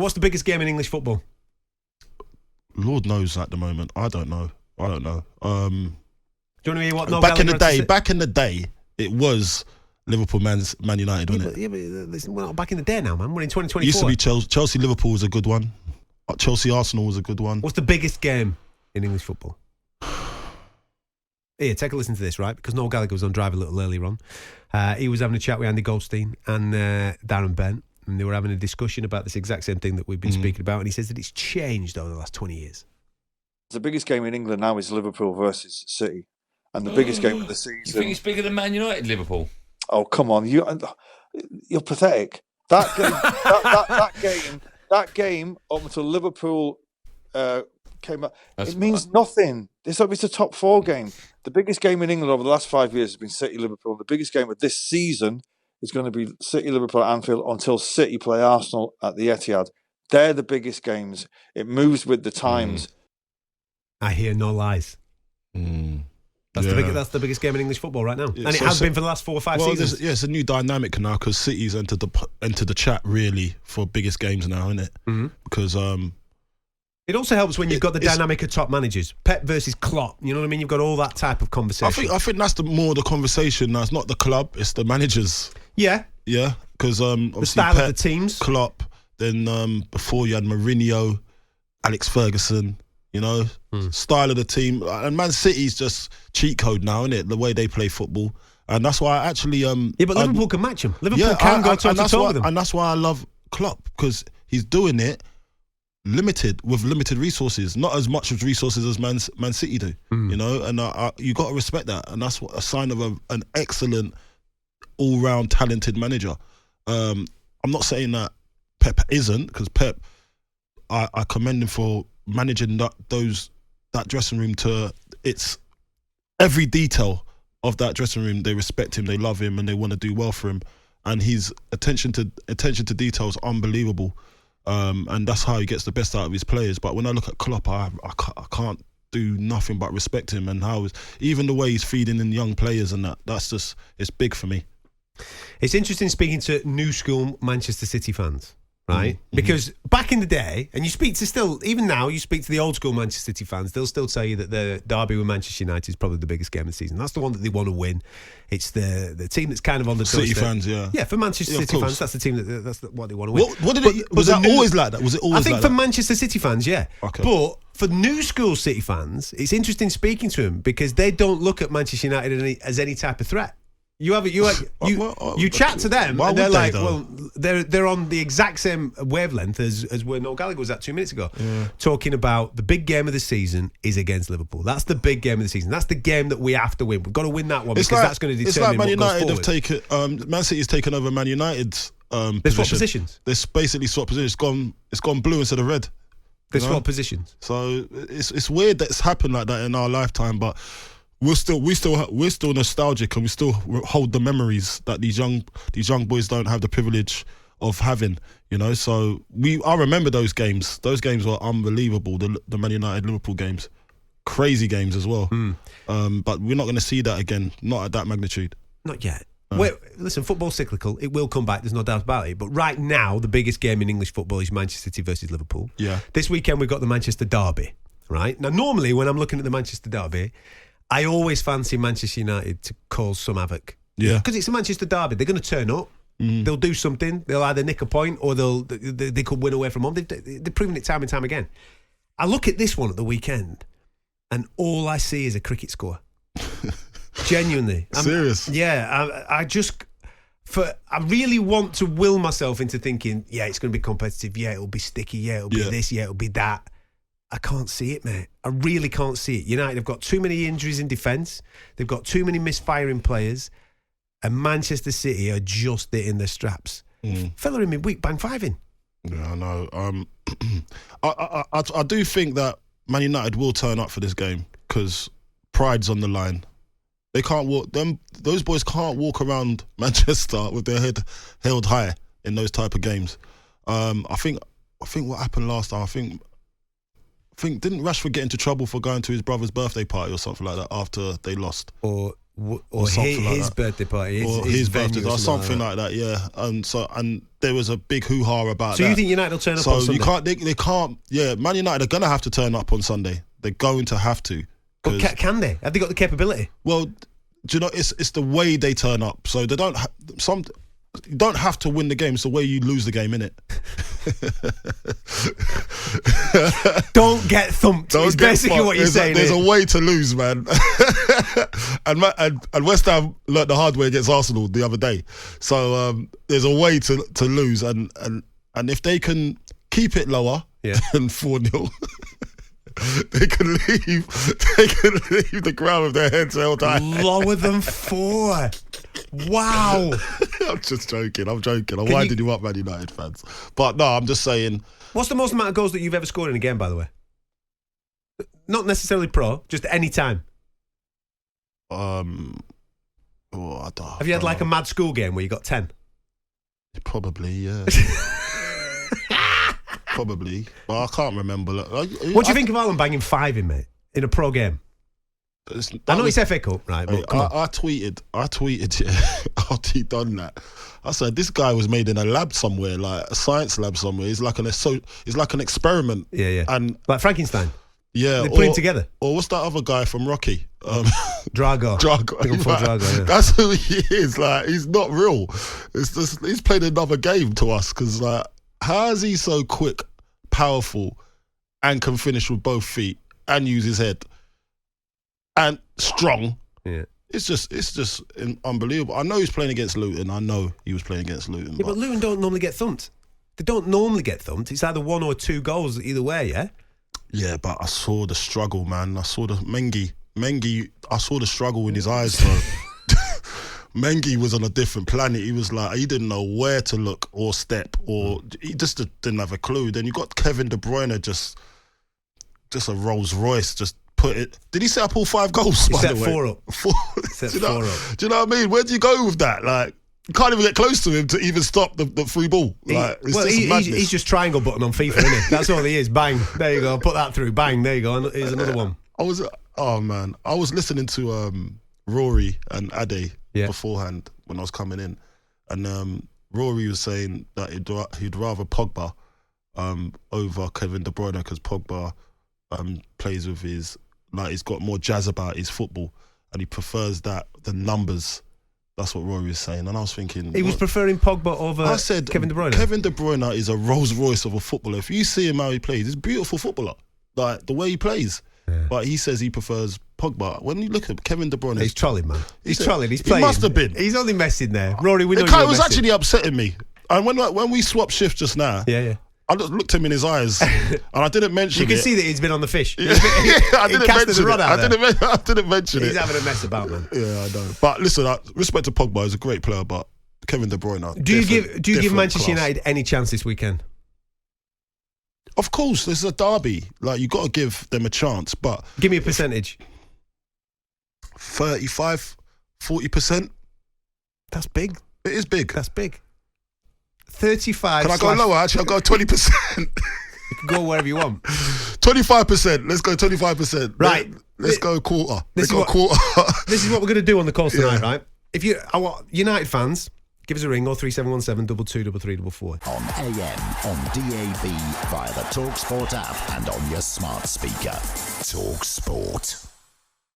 What's the biggest game in English football? Lord knows at the moment. I don't know. Do you want to hear what Noel Back in Gallagher the day, it was Liverpool Man United, wasn't it? Yeah, but listen, we're not back in the day now, man. We're in 2024. It used to be Chelsea Liverpool was a good one. Chelsea Arsenal was a good one. What's the biggest game in English football? Here, take a listen to this, right? Because Noel Gallagher was on Drive a little earlier on. He was having a chat with Andy Goldstein and Darren Bent, and they were having a discussion about this exact same thing that we've been speaking about, and he says that it's changed over the last 20 years. The biggest game in England now is Liverpool versus City, and the biggest game of the season. You think it's bigger than Man United, Liverpool? Oh, come on, you're pathetic. That game, that game up until Liverpool came up, it means nothing. It's a top 4 game. The biggest game in England over the last 5 years has been City Liverpool. The biggest game of this season is going to be City Liverpool at Anfield until City play Arsenal at the Etihad. They're the biggest games. It moves with the times. I hear no lies. That's the biggest game in English football right now, and it has been for the last 4 or 5 seasons. It's a new dynamic now because City's entered the chat really for biggest games now, isn't it? Mm-hmm. Because it also helps when you've got the dynamic of top managers, Pep versus Klopp. You know what I mean? You've got all that type of conversation. I think that's more the conversation now. It's not the club; it's the managers. Yeah, because the style Pep, of the teams, Klopp. Then before you had Mourinho, Alex Ferguson. You know, style of the team, and Man City's just cheat code now, isn't it? The way they play football, and that's why I actually but Liverpool can match them. Liverpool can go toe to toe with them, and that's why I love Klopp because he's doing it limited resources, not as much of resources as Man City do. You know, and you got to respect that, and that's a sign of an excellent, all-round talented manager. I'm not saying that Pep isn't, because Pep, I commend him for managing that dressing room to its every detail of that dressing room. They respect him, they love him, and they want to do well for him. And his attention to detail is unbelievable. And that's how he gets the best out of his players. But when I look at Klopp, I can't do nothing but respect him, and even the way he's feeding in young players and that's just, it's big for me. It's interesting speaking to new school Manchester City fans. Right? Because back in the day, and you speak to even now, you speak to the old school Manchester City fans, they'll still tell you that the derby with Manchester United is probably the biggest game of the season. That's the one that they want to win. It's the team that's kind of on the City fans, yeah, for Manchester City fans, that's the team that's what they want to win. Was that always like that? Was it always? I think like for that? Manchester City fans, yeah. Okay. But for new school City fans, it's interesting speaking to them because they don't look at Manchester United as any type of threat. You chat to them, and they're like, well, they're on the exact same wavelength as where Noel Gallagher was at 2 minutes ago, talking about the big game of the season is against Liverpool. That's the big game of the season. That's the game that we have to win. We've got to win that one that's going to determine. It's like Man United have taken. Man City's taken over Man United's They swap positions. They basically swap positions. It's gone blue instead of red. They swap positions. So it's weird that it's happened like that in our lifetime, but. We're still nostalgic, and we still hold the memories that these young boys don't have the privilege of having. You know, so I remember those games. Those games were unbelievable. The Man United Liverpool games, crazy games as well. But we're not going to see that again. Not at that magnitude. Not yet. Listen, football's cyclical. It will come back. There's no doubt about it. But right now, the biggest game in English football is Manchester City versus Liverpool. Yeah. This weekend we've got the Manchester Derby. Right now, normally when I'm looking at the Manchester Derby, I always fancy Manchester United to cause some havoc. Yeah. Because it's a Manchester derby. They're going to turn up. They'll do something. They'll either nick a point or they could win away from home. They've proven it time and time again. I look at this one at the weekend and all I see is a cricket score. Genuinely. Serious? Yeah. I really want to will myself into thinking, yeah, it's going to be competitive. Yeah, it'll be sticky. Yeah, it'll be this. Yeah, it'll be that. I can't see it, mate. I really can't see it. United have got too many injuries in defence. They've got too many misfiring players. And Manchester City are just hitting their straps. Fella in midweek, bang 5 in. Yeah, I know. I do think that Man United will turn up for this game because pride's on the line. They can't walk. Those boys can't walk around Manchester with their head held high in those type of games. I think what happened last time, I think didn't Rashford get into trouble for going to his brother's birthday party or something like that after they lost? Or Or his birthday party, or his birthday, or something like that. Yeah, and there was a big hoo-ha about that. So you think United will turn up on Sunday? So they can't. Yeah, Man United are going to have to turn up on Sunday. They're going to have to. But can they? Have they got the capability? Well, do you know, it's the way they turn up. So they don't. You don't have to win the game. It's the way you lose the game, innit? Don't get thumped. It's basically what you're saying. There's a way to lose, man. and West Ham learnt the hard way against Arsenal the other day. So there's a way to lose, and if they can keep it lower than 4-0. They can leave the ground with their heads held high. Lower than 4. Wow. I'm just joking. I'm winding you up, Man United fans. But no, I'm just saying. What's the most amount of goals that you've ever scored in a game, by the way? Not necessarily pro, just any time. I don't. Have you had like a mad school game where you got 10? Probably, yeah. Probably, but I can't remember. What do you think of Ireland banging 5 in, mate, in a pro game? I know it's FA Cup, right? But I tweeted, after he done that. I said, this guy was made in a lab somewhere, like a science lab somewhere. He's like an experiment. Yeah. And like Frankenstein. Yeah. They put him together. Or what's that other guy from Rocky? Drago. Drago, yeah. That's who he is. Like, he's not real. It's just, he's played another game to us, because like, how is he so quick, powerful, and can finish with both feet and use his head and strong? Yeah, it's just unbelievable. I know he's playing against Luton. I know he was playing against Luton. Yeah, but Luton don't normally get thumped. They don't normally get thumped. It's either 1 or 2 goals either way. Yeah. Yeah, but I saw the struggle, man. I saw the Mengi. I saw the struggle in his eyes, bro. Mengi was on a different planet. He was like, he didn't know where to look or step, or he just didn't have a clue. Then you got Kevin De Bruyne, just a Rolls Royce, just put it. Did he set up all 5 goals? He set 4 up. Set 4 up. Do you know what I mean? Where do you go with that? Like, you can't even get close to him to even stop the free ball. Like, he's just triangle button on FIFA, isn't he? That's all he is. Bang. There you go. Put that through. Bang. There you go. And here's another one. I was listening to Rory and Ade beforehand when I was coming in, and Rory was saying that he'd rather Pogba over Kevin De Bruyne, because Pogba plays with his, like, he's got more jazz about his football, and he prefers that than numbers. That's what Rory was saying, and I was thinking he was preferring Pogba over Kevin De Bruyne. Kevin De Bruyne is a Rolls Royce of a footballer. If you see him how he plays, he's a beautiful footballer, like the way he plays. Yeah. But he says he prefers Pogba. When you look at Kevin De Bruyne, he's trolling, man. He's trolling. He's playing. He must have been. He's only messing there, Rory. We know it was actually upsetting me. And when we swapped shifts just now, I just looked him in his eyes, and I didn't mention it. You can see that he's been on the fish. I didn't mention it. I didn't mention it. He's having a mess about, man. Yeah, I know. But listen, respect to Pogba, he's a great player, but Kevin De Bruyne. Do you give Manchester United any chance this weekend? Of course, this is a derby. Like, you got to give them a chance, but give me a percentage. 35, 40%. That's big. It is big. That's big. 35. Can I go lower? Actually, I'll go 20%. You can go wherever you want. 25%. Let's go 25%. Right. Let's go quarter. This is what we're going to do on the calls tonight, right? If you are United fans, give us a ring, 03717 223344. On AM, on DAB, via the talkSPORT app, and on your smart speaker. talkSPORT.